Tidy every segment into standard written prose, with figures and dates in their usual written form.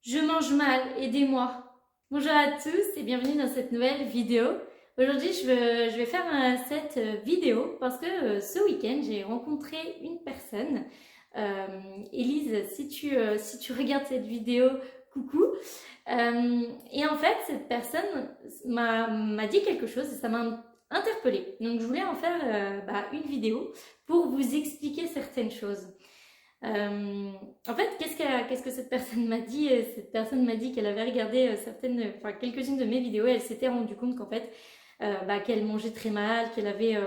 Je mange mal, aidez-moi. Bonjour à tous et bienvenue dans cette nouvelle vidéo. Aujourd'hui, je vais faire cette vidéo parce que ce week-end, j'ai rencontré une personne. Élise, si tu regardes cette vidéo, coucou. Et en fait, cette personne m'a dit quelque chose et ça m'a interpellée. Donc, je voulais en faire une vidéo pour vous expliquer certaines choses. En fait, qu'est-ce que cette personne m'a dit? Cette personne m'a dit qu'elle avait regardé quelques-unes de mes vidéos et elle s'était rendue compte qu'en fait, qu'elle mangeait très mal, qu'elle avait,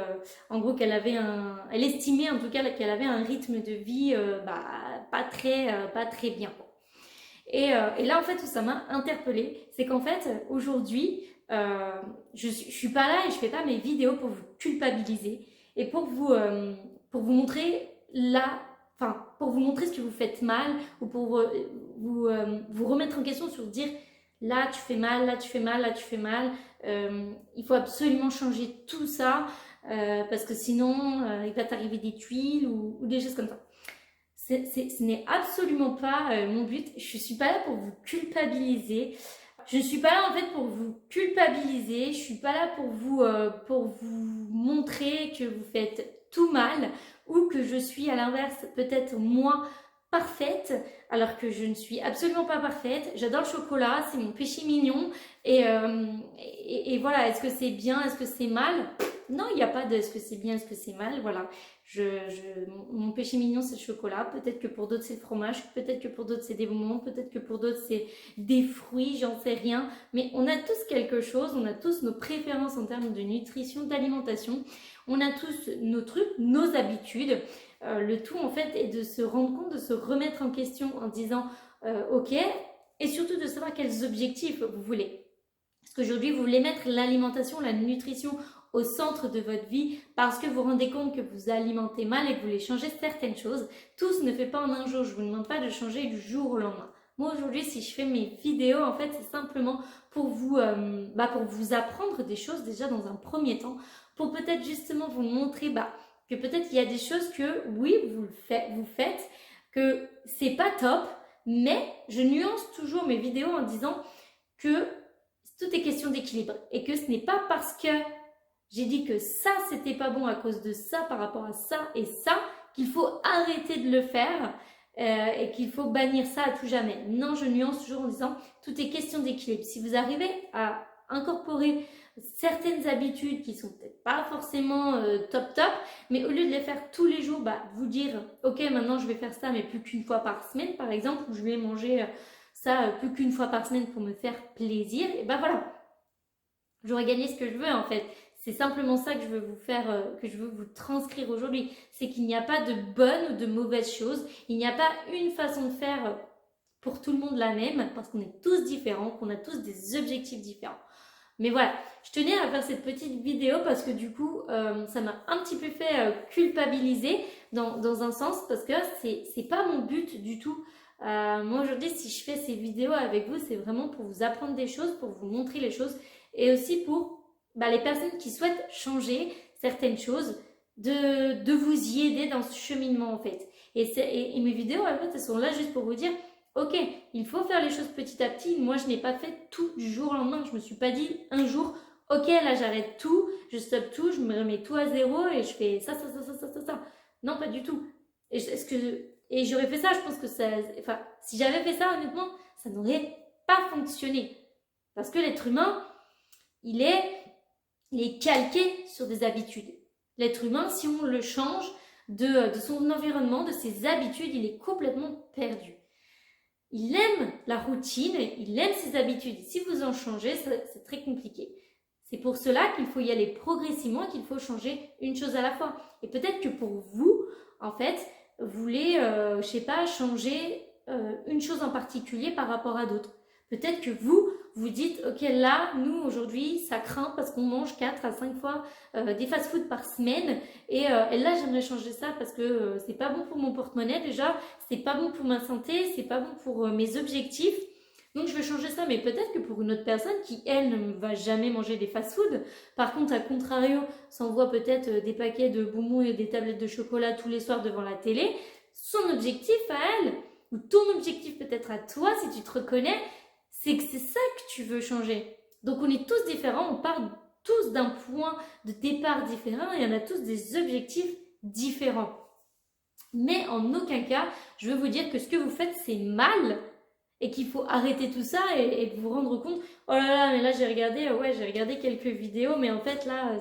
en gros, elle estimait en tout cas qu'elle avait un rythme de vie pas très bien. Et là, en fait, où ça m'a interpellée, c'est qu'en fait, aujourd'hui, je suis pas là et je fais pas mes vidéos pour vous culpabiliser et pour vous montrer pour vous montrer ce que vous faites mal ou pour vous remettre en question sur dire là tu fais mal, là tu fais mal, là tu fais mal. Il faut absolument changer tout ça parce que sinon il va t'arriver des tuiles ou des choses comme ça. Ce n'est absolument pas mon but. Je suis pas là pour vous culpabiliser. Je ne suis pas là en fait pour vous culpabiliser. Je suis pas là pour vous montrer que vous faites tout mal ou que je suis à l'inverse peut-être moins parfaite alors que je ne suis absolument pas parfaite. J'adore le chocolat, c'est mon péché mignon et voilà. Est-ce que c'est bien, est-ce que c'est mal? Non, il n'y a pas de est-ce que c'est bien, est-ce que c'est mal. Voilà. Mon péché mignon, c'est le chocolat. Peut-être que pour d'autres, c'est le fromage. Peut-être que pour d'autres, c'est des bonbons. Peut-être que pour d'autres, c'est des fruits. J'en sais rien. Mais on a tous quelque chose. On a tous nos préférences en termes de nutrition, d'alimentation. On a tous nos trucs, nos habitudes. Le tout, en fait, est de se rendre compte, de se remettre en question en disant OK. Et surtout de savoir quels objectifs vous voulez. Parce qu'aujourd'hui, vous voulez mettre l'alimentation, la nutrition au centre de votre vie parce que vous vous rendez compte que vous alimentez mal et que vous voulez changer certaines choses. Tout se ne fait pas en un jour. Je ne vous demande pas de changer du jour au lendemain. Moi, aujourd'hui, si je fais mes vidéos, en fait, c'est simplement pour pour vous apprendre des choses déjà dans un premier temps, pour peut-être justement vous montrer que peut-être il y a des choses que, oui, vous faites, que c'est pas top, mais je nuance toujours mes vidéos en disant que tout est question d'équilibre et que ce n'est pas parce que j'ai dit que ça c'était pas bon à cause de ça par rapport à ça et ça qu'il faut arrêter de le faire et qu'il faut bannir ça à tout jamais. Non, je nuance toujours en disant tout est question d'équilibre. Si vous arrivez à incorporer certaines habitudes qui sont peut-être pas forcément top, mais au lieu de les faire tous les jours, vous dire ok maintenant je vais faire ça mais plus qu'une fois par semaine par exemple, ou je vais manger ça plus qu'une fois par semaine pour me faire plaisir, et voilà, j'aurais gagné ce que je veux en fait. C'est simplement ça que je veux vous faire, que je veux vous transcrire aujourd'hui. C'est qu'il n'y a pas de bonne ou de mauvaise chose. Il n'y a pas une façon de faire pour tout le monde la même, parce qu'on est tous différents, qu'on a tous des objectifs différents. Mais voilà, je tenais à faire cette petite vidéo parce que du coup, ça m'a un petit peu fait culpabiliser dans un sens, parce que c'est pas mon but du tout. Moi aujourd'hui, si je fais ces vidéos avec vous, c'est vraiment pour vous apprendre des choses, pour vous montrer les choses et aussi pour les personnes qui souhaitent changer certaines choses, de vous y aider dans ce cheminement en fait. Et mes vidéos en fait, elles sont là juste pour vous dire ok, il faut faire les choses petit à petit. Moi, je n'ai pas fait tout du jour au lendemain. Je me suis pas dit un jour, ok, là j'arrête tout, je stoppe tout, je me remets tout à zéro et je fais ça. Non, pas du tout. Et j'aurais fait ça, je pense que si j'avais fait ça, honnêtement, ça n'aurait pas fonctionné. Parce que l'être humain, il est calqué sur des habitudes. L'être humain, si on le change de son environnement, de ses habitudes, il est complètement perdu. Il aime la routine, il aime ses habitudes. Si vous en changez, c'est très compliqué. C'est pour cela qu'il faut y aller progressivement, qu'il faut changer une chose à la fois. Et peut-être que pour vous, en fait, vous voulez, changer une chose en particulier par rapport à d'autres. Peut-être que vous dites, ok, là, nous, aujourd'hui, ça craint parce qu'on mange 4 à 5 fois des fast-food par semaine. Et là, j'aimerais changer ça parce que c'est pas bon pour mon porte-monnaie déjà, c'est pas bon pour ma santé, c'est pas bon pour mes objectifs. Donc, je vais changer ça. Mais peut-être que pour une autre personne qui, elle, ne va jamais manger des fast-food, par contre, à contrario, s'envoie peut-être des paquets de bonbons et des tablettes de chocolat tous les soirs devant la télé, son objectif à elle, ou ton objectif peut-être à toi, si tu te reconnais, c'est que c'est ça que tu veux changer. Donc on est tous différents, on part tous d'un point de départ différent et on a tous des objectifs différents. Mais en aucun cas, je veux vous dire que ce que vous faites, c'est mal et qu'il faut arrêter tout ça et vous rendre compte, oh là là, mais là j'ai regardé quelques vidéos, mais en fait là,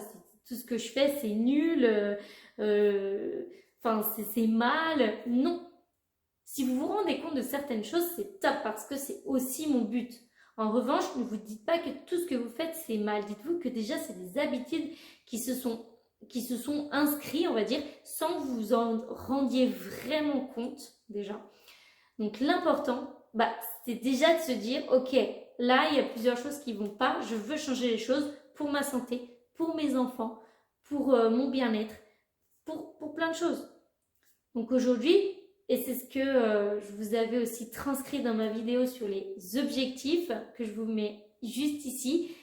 tout ce que je fais, c'est nul, c'est mal. Non. Si vous vous rendez compte de certaines choses, c'est top parce que c'est aussi mon but. En revanche, ne vous dites pas que tout ce que vous faites, c'est mal. Dites-vous que déjà, c'est des habitudes qui se sont inscrites, on va dire, sans que vous vous en rendiez vraiment compte, déjà. Donc, l'important, c'est déjà de se dire, ok, là, il y a plusieurs choses qui vont pas. Je veux changer les choses pour ma santé, pour mes enfants, pour mon bien-être, pour plein de choses. Donc, aujourd'hui, et c'est ce que je vous avais aussi transcrit dans ma vidéo sur les objectifs, que je vous mets juste ici.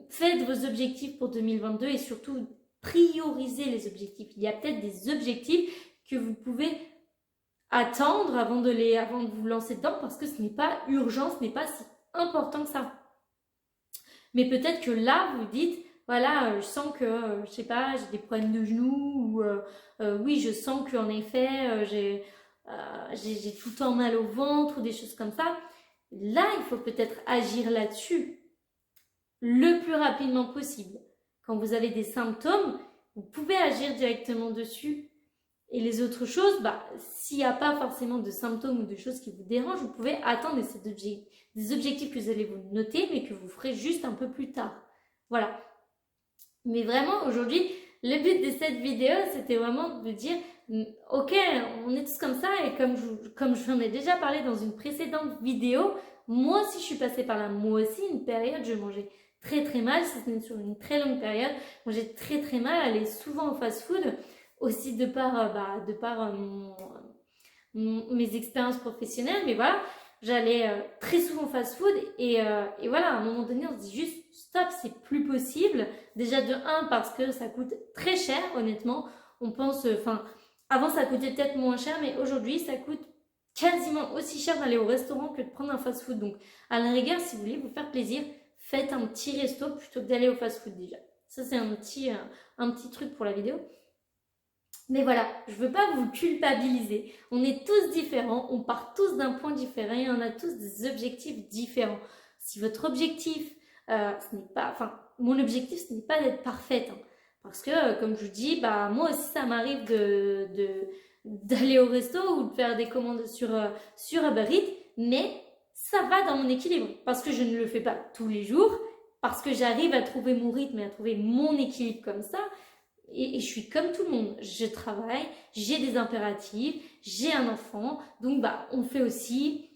Faites vos objectifs pour 2022 et surtout priorisez les objectifs. Il y a peut-être des objectifs que vous pouvez attendre avant de vous lancer dedans parce que ce n'est pas urgent, ce n'est pas si important que ça. Mais peut-être que là, vous dites, voilà, je sens que, je sais pas, j'ai des problèmes de genoux ou oui, je sens qu'en effet, j'ai tout le temps mal au ventre ou des choses comme ça. Là, il faut peut-être agir là-dessus le plus rapidement possible. Quand vous avez des symptômes, vous pouvez agir directement dessus. Et les autres choses, s'il n'y a pas forcément de symptômes ou de choses qui vous dérangent, vous pouvez attendre des objectifs que vous allez vous noter, mais que vous ferez juste un peu plus tard. Voilà. Mais vraiment, aujourd'hui, le but de cette vidéo, c'était vraiment de dire, ok, on est tous comme ça, et comme je vous en ai déjà parlé dans une précédente vidéo, moi aussi je suis passée par là. Moi aussi, une période, je mangeais très très mal, si ce n'est sur une très longue période, je mangeais très très mal, aller souvent au fast-food, aussi de par mes expériences professionnelles, mais voilà, j'allais très souvent fast-food et voilà, à un moment donné, on se dit juste stop, c'est plus possible. Déjà de 1 parce que ça coûte très cher, honnêtement. On pense, avant ça coûtait peut-être moins cher, mais aujourd'hui ça coûte quasiment aussi cher d'aller au restaurant que de prendre un fast-food. Donc à la rigueur, si vous voulez vous faire plaisir, faites un petit resto plutôt que d'aller au fast-food déjà. Ça c'est un petit truc pour la vidéo. Mais voilà, je veux pas vous culpabiliser. On est tous différents, on part tous d'un point différent et on a tous des objectifs différents. Si votre objectif, mon objectif, ce n'est pas d'être parfaite. Parce que, comme je vous dis, moi aussi, ça m'arrive d'aller au resto ou de faire des commandes sur Uber Eats, mais ça va dans mon équilibre. Parce que je ne le fais pas tous les jours, parce que j'arrive à trouver mon rythme et à trouver mon équilibre comme ça. Et je suis comme tout le monde, je travaille, j'ai des impératifs, j'ai un enfant, donc on fait aussi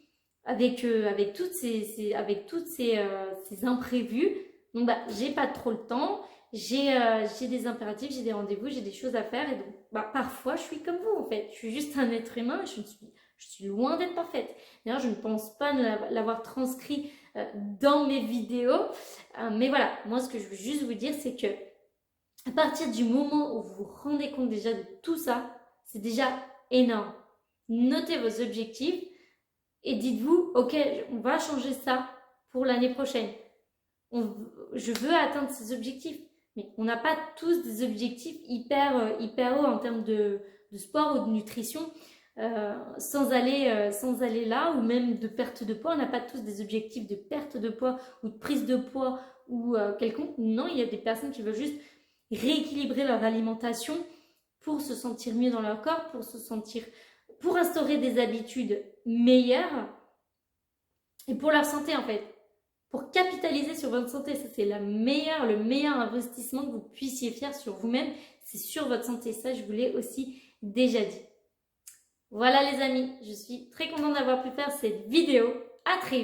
avec toutes ces imprévus. Donc j'ai pas trop le temps, j'ai des impératifs, j'ai des rendez-vous, j'ai des choses à faire et donc parfois je suis comme vous en fait. Je suis juste un être humain et je suis loin d'être parfaite. D'ailleurs, je ne pense pas l'avoir transcrit dans mes vidéos, mais voilà, moi ce que je veux juste vous dire, c'est que à partir du moment où vous vous rendez compte déjà de tout ça, c'est déjà énorme. Notez vos objectifs et dites-vous, ok, on va changer ça pour l'année prochaine. Je veux atteindre ces objectifs. Mais on n'a pas tous des objectifs hyper hauts en termes de sport ou de nutrition. Sans aller là, ou même de perte de poids. On n'a pas tous des objectifs de perte de poids ou de prise de poids ou quelconque. Non, il y a des personnes qui veulent juste rééquilibrer leur alimentation pour se sentir mieux dans leur corps, pour instaurer des habitudes meilleures et pour leur santé en fait. Pour capitaliser sur votre santé, ça c'est le meilleur investissement que vous puissiez faire sur vous-même, c'est sur votre santé. Ça, je vous l'ai aussi déjà dit. Voilà les amis, je suis très contente d'avoir pu faire cette vidéo. À très vite.